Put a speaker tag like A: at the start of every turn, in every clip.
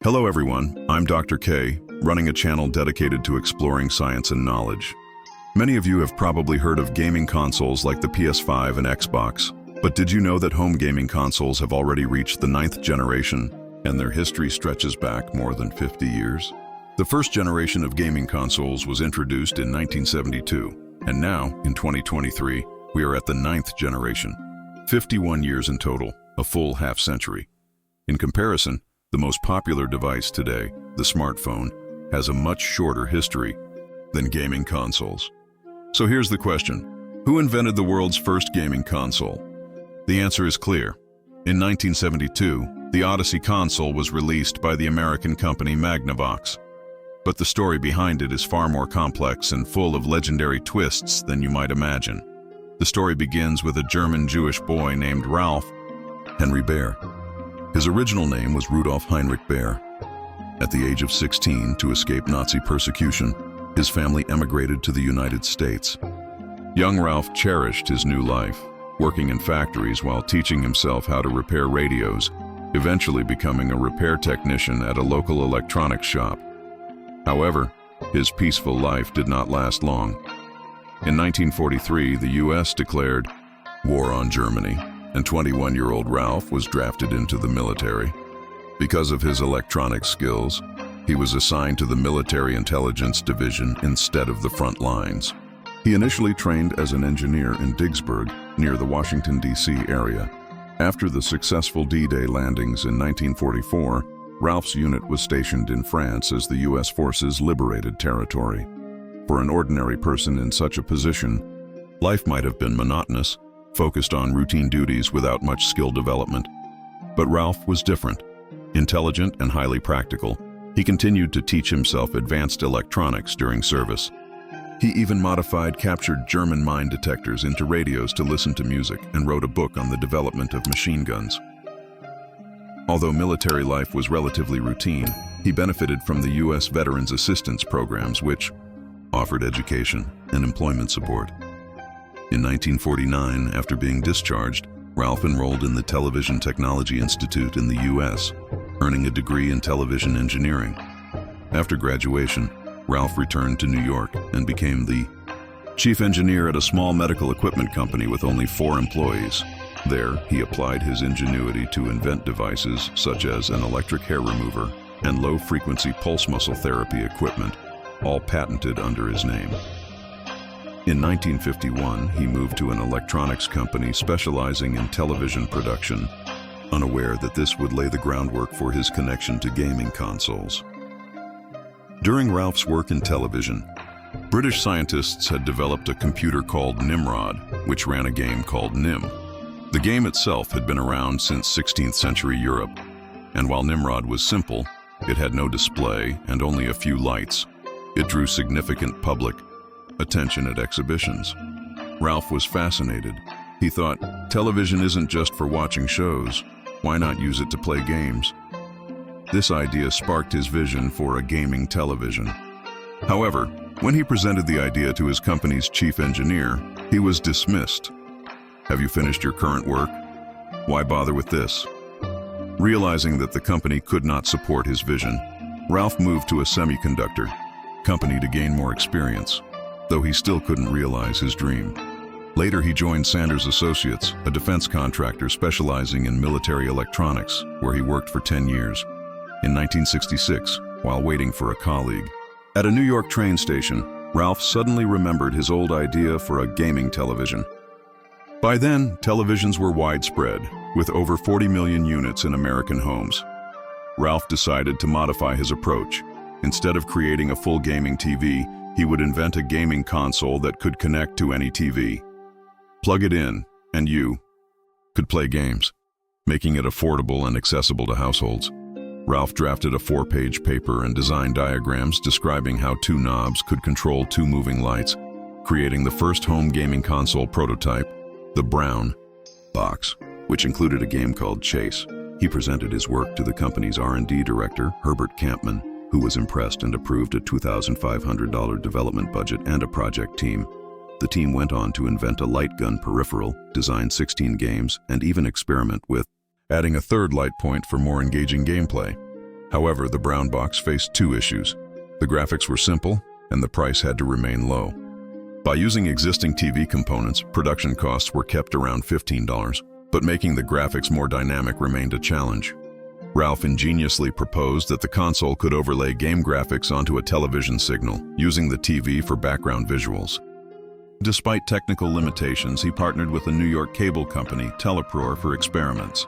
A: Hello everyone, I'm Dr. K, running a channel dedicated to exploring science and knowledge. Many of you have probably heard of gaming consoles like the PS5 and Xbox, but did you know that home gaming consoles have already reached the 9th generation, and their history stretches back more than 50 years? The first generation of gaming consoles was introduced in 1972, and now, in 2023, we are at the 9th generation. 51 years in total, a full half-century. In comparison, the most popular device today, the smartphone, has a much shorter history than gaming consoles. So here's the question: who invented the world's first gaming console? The answer is clear. In 1972, the Odyssey console was released by the American company Magnavox. But the story behind it is far more complex and full of legendary twists than you might imagine. The story begins with a German Jewish boy named Ralph Henry Baer. His original name was Rudolf Heinrich Baer. At the age of 16, to escape Nazi persecution, his family emigrated to the United States. Young Ralph cherished his new life, working in factories while teaching himself how to repair radios, eventually becoming a repair technician at a local electronics shop. However, his peaceful life did not last long. In 1943, the U.S. declared war on Germany, and 21-year-old Ralph was drafted into the military. Because of his electronic skills, he was assigned to the Military Intelligence Division instead of the front lines. He initially trained as an engineer in Diggsburg, near the Washington, D.C. area. After the successful D-Day landings in 1944, Ralph's unit was stationed in France as the U.S. forces liberated territory. For an ordinary person in such a position, life might have been monotonous, focused on routine duties without much skill development. But Ralph was different. Intelligent and highly practical, he continued to teach himself advanced electronics during service. He even modified captured German mine detectors into radios to listen to music and wrote a book on the development of machine guns. Although military life was relatively routine, he benefited from the U.S. Veterans Assistance Programs, which offered education and employment support. In 1949, after being discharged, Ralph enrolled in the Television Technology Institute in the U.S., earning a degree in television engineering. After graduation, Ralph returned to New York and became the chief engineer at a small medical equipment company with only 4 employees. There, he applied his ingenuity to invent devices such as an electric hair remover and low-frequency pulse muscle therapy equipment, all patented under his name. In 1951, he moved to an electronics company specializing in television production, unaware that this would lay the groundwork for his connection to gaming consoles. During Ralph's work in television, British scientists had developed a computer called Nimrod, which ran a game called Nim. The game itself had been around since 16th century Europe, and while Nimrod was simple, it had no display and only a few lights. It drew significant public attention at exhibitions. Ralph was fascinated. He thought, television isn't just for watching shows. Why not use it to play games? This idea sparked his vision for a gaming television. However, when he presented the idea to his company's chief engineer, he was dismissed. "Have you finished your current work? Why bother with this?" Realizing that the company could not support his vision, Ralph moved to a semiconductor company to gain more experience, though he still couldn't realize his dream. Later, he joined Sanders Associates, a defense contractor specializing in military electronics, where he worked for 10 years. In 1966, while waiting for a colleague at a New York train station, Ralph suddenly remembered his old idea for a gaming television. By then, televisions were widespread, with over 40 million units in American homes. Ralph decided to modify his approach. Instead of creating a full gaming TV, he would invent a gaming console that could connect to any TV. Plug it in, and you could play games, making it affordable and accessible to households. Ralph drafted a 4-page paper and designed diagrams describing how 2 knobs could control 2 moving lights, creating the first home gaming console prototype, the Brown Box, which included a game called Chase. He presented his work to the company's R&D director, Herbert Kampman, who was impressed and approved a $2,500 development budget and a project team. The team went on to invent a light gun peripheral, design 16 games, and even experiment with adding a third light point for more engaging gameplay. However, the brown box faced two issues. The graphics were simple, and the price had to remain low. By using existing TV components, production costs were kept around $15, but making the graphics more dynamic remained a challenge. Ralph ingeniously proposed that the console could overlay game graphics onto a television signal, using the TV for background visuals. Despite technical limitations, he partnered with a New York cable company, Telepror, for experiments.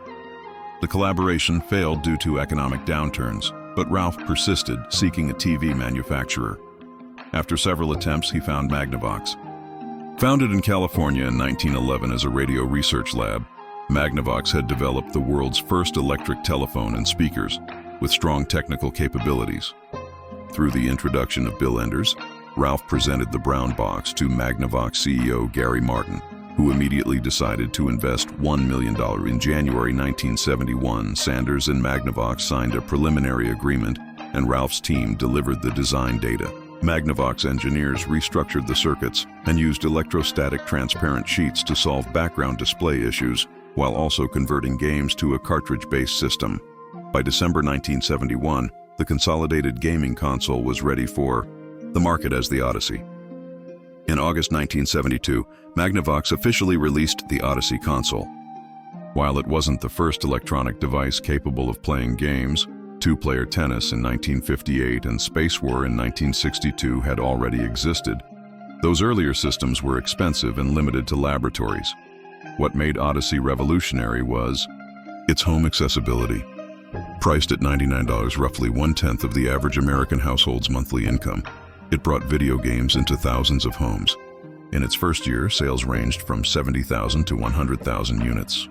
A: The collaboration failed due to economic downturns, but Ralph persisted, seeking a TV manufacturer. After several attempts, he found Magnavox. Founded in California in 1911 as a radio research lab, Magnavox had developed the world's first electric telephone and speakers, with strong technical capabilities. Through the introduction of Bill Enders, Ralph presented the brown box to Magnavox CEO Gary Martin, who immediately decided to invest $1 million. In January 1971, Sanders and Magnavox signed a preliminary agreement, and Ralph's team delivered the design data. Magnavox engineers restructured the circuits and used electrostatic transparent sheets to solve background display issues, while also converting games to a cartridge-based system. By December 1971, the consolidated gaming console was ready for the market as the Odyssey. In August 1972, Magnavox officially released the Odyssey console. While it wasn't the first electronic device capable of playing games, two-player tennis in 1958 and Space War in 1962 had already existed. Those earlier systems were expensive and limited to laboratories. What made Odyssey revolutionary was its home accessibility. Priced at $99, roughly one-tenth of the average American household's monthly income, it brought video games into thousands of homes. In its first year, sales ranged from 70,000 to 100,000 units.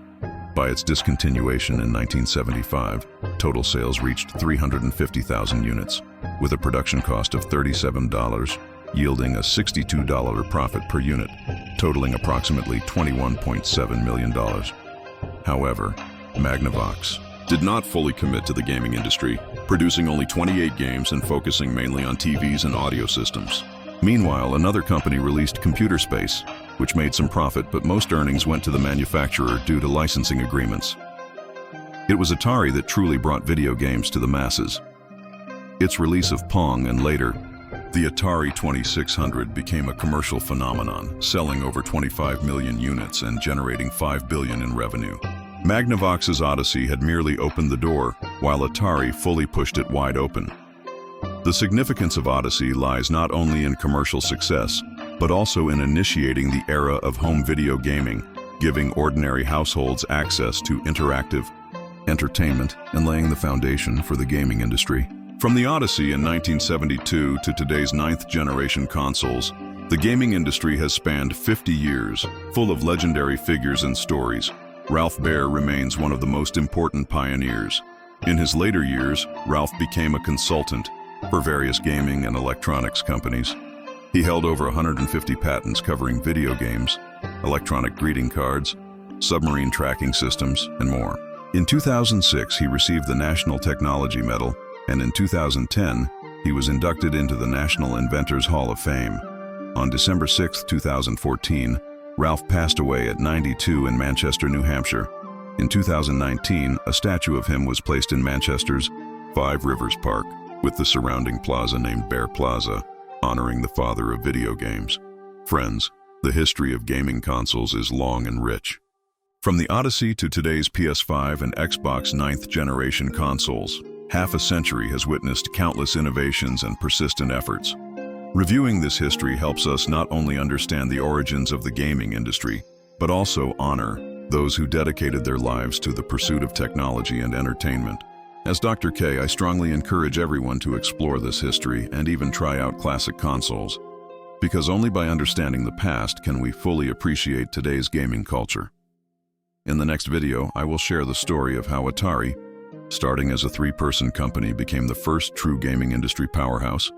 A: By its discontinuation in 1975, total sales reached 350,000 units, with a production cost of $37, yielding a $62 profit per unit, totaling approximately $21.7 million. However, Magnavox did not fully commit to the gaming industry, producing only 28 games and focusing mainly on TVs and audio systems. Meanwhile, another company released Computer Space, which made some profit, but most earnings went to the manufacturer due to licensing agreements. It was Atari that truly brought video games to the masses. Its release of Pong and later, the Atari 2600 became a commercial phenomenon, selling over 25 million units and generating $5 billion in revenue. Magnavox's Odyssey had merely opened the door, while Atari fully pushed it wide open. The significance of Odyssey lies not only in commercial success, but also in initiating the era of home video gaming, giving ordinary households access to interactive entertainment and laying the foundation for the gaming industry. From the Odyssey in 1972 to today's 9th-generation consoles, the gaming industry has spanned 50 years, full of legendary figures and stories. Ralph Baer remains one of the most important pioneers. In his later years, Ralph became a consultant for various gaming and electronics companies. He held over 150 patents covering video games, electronic greeting cards, submarine tracking systems, and more. In 2006, he received the National Technology Medal, and in 2010, he was inducted into the National Inventors Hall of Fame. On December 6, 2014, Ralph passed away at 92 in Manchester, New Hampshire. In 2019, a statue of him was placed in Manchester's Five Rivers Park, with the surrounding plaza named Bear Plaza, honoring the father of video games. Friends, the history of gaming consoles is long and rich. From the Odyssey to today's PS5 and Xbox 9th-generation consoles, half a century has witnessed countless innovations and persistent efforts. Reviewing this history helps us not only understand the origins of the gaming industry, but also honor those who dedicated their lives to the pursuit of technology and entertainment. As Dr. K, I strongly encourage everyone to explore this history and even try out classic consoles, because only by understanding the past can we fully appreciate today's gaming culture. In the next video, I will share the story of how Atari, starting as a 3-person company, became the first true gaming industry powerhouse,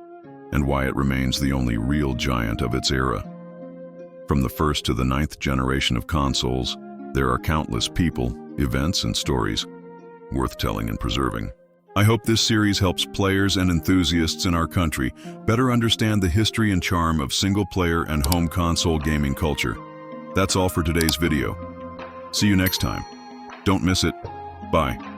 A: and why it remains the only real giant of its era. From the 1st to the 9th generation of consoles, there are countless people, events, and stories worth telling and preserving. I hope this series helps players and enthusiasts in our country better understand the history and charm of single-player and home console gaming culture. That's all for today's video. See you next time. Don't miss it. Bye.